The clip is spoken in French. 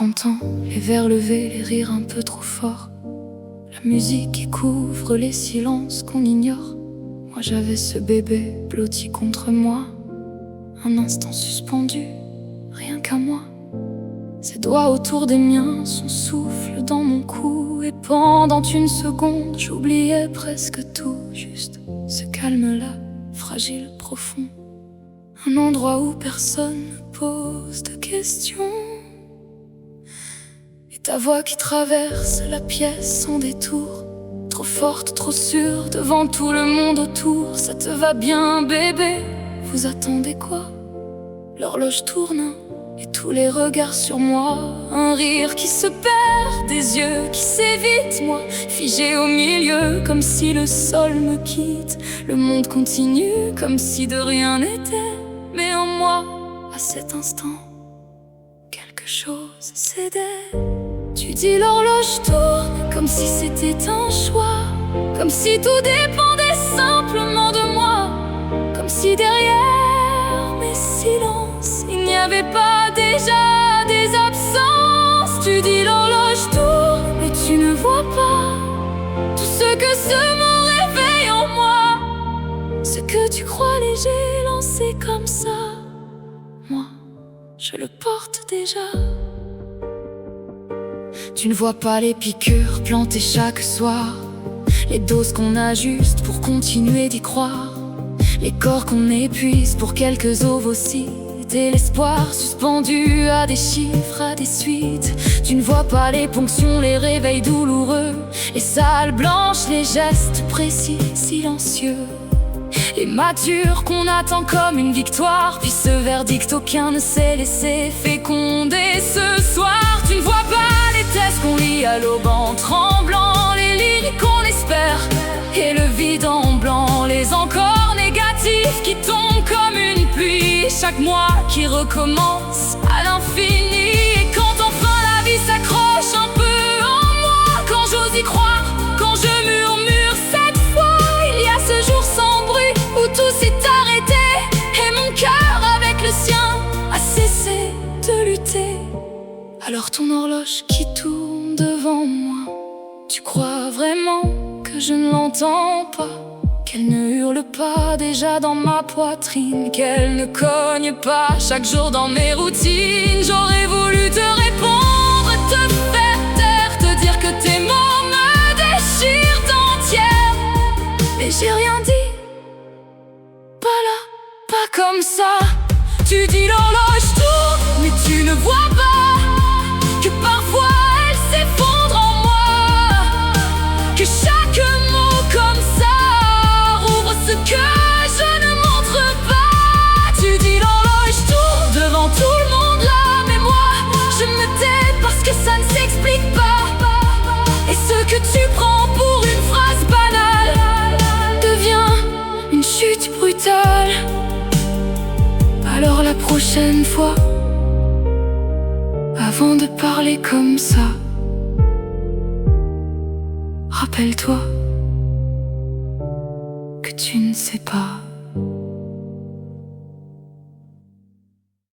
40 ans, les verres levés, les rires un peu trop forts, la musique qui couvre les silences qu'on ignore. Moi j'avais ce bébé blotti contre moi, un instant suspendu, rien qu'à moi. Ses doigts autour des miens, son souffle dans mon cou. Et pendant une seconde, j'oubliais presque tout. Juste ce calme-là, fragile, profond. Un endroit où personne ne pose de questions. Et ta voix qui traverse la pièce sans détour, trop forte, trop sûre, devant tout le monde autour. Ça te va bien bébé, vous attendez quoi? L'horloge tourne et tous les regards sur moi. Un rire qui se perd, des yeux qui s'évitent. Moi, figé au milieu, comme si le sol me quitte. Le monde continue, comme si de rien n'était. Mais en moi, à cet instant, quelque chose cédait. Tu dis l'horloge tourne, comme si c'était un choix. Comme si tout dépendait simplement de moi. Comme si derrière mes silences, il n'y avait pas déjà des absences. Tu dis l'horloge tourne, mais tu ne vois pas tout ce que ce mot réveille en moi. Ce que tu crois léger, lancé comme ça, moi, je le porte déjà. Tu ne vois pas les piqûres plantées chaque soir, les doses qu'on ajuste pour continuer d'y croire, les corps qu'on épuise pour quelques ovocytes, et l'espoir suspendu à des chiffres, à des suites. Tu ne vois pas les ponctions, les réveils douloureux, les salles blanches, les gestes précis, silencieux et matures qu'on attend comme une victoire. Puis ce verdict, aucun ne s'est laissé féconder ce soir. Tu ne vois pas les tests qu'on lit à l'aube en tremblant, les lignes qu'on espère et le vide en blanc, les encore négatifs qui tombent comme une pluie, chaque mois qui recommence à l'infini. Et quand enfin la vie s'accroche un peu en moi, quand j'ose y croire, quand je murmure cette fois, il y a ce jour sans bruit où tout s'est arrêté et mon cœur avec le sien a cessé de lutter. Alors ton horloge qui tourne devant moi, tu crois vraiment que je ne l'entends pas? Qu'elle ne hurle pas déjà dans ma poitrine, qu'elle ne cogne pas chaque jour dans mes routines? J'aurais voulu te répondre, te faire taire, te dire que tes mots me déchirent entière. Mais j'ai rien dit, pas là, pas comme ça. Tu dis l'horloge tourne, mais tu ne vois pas que parfois elle s'effondre en moi, que chaque mot comme ça rouvre ce que je ne montre pas. Tu dis l'horloge tourne devant tout le monde là, mais moi je me tais parce que ça ne s'explique pas. Et ce que tu prends pour une phrase banale devient une chute brutale. Alors la prochaine fois, avant de parler comme ça, rappelle-toi que tu ne sais pas.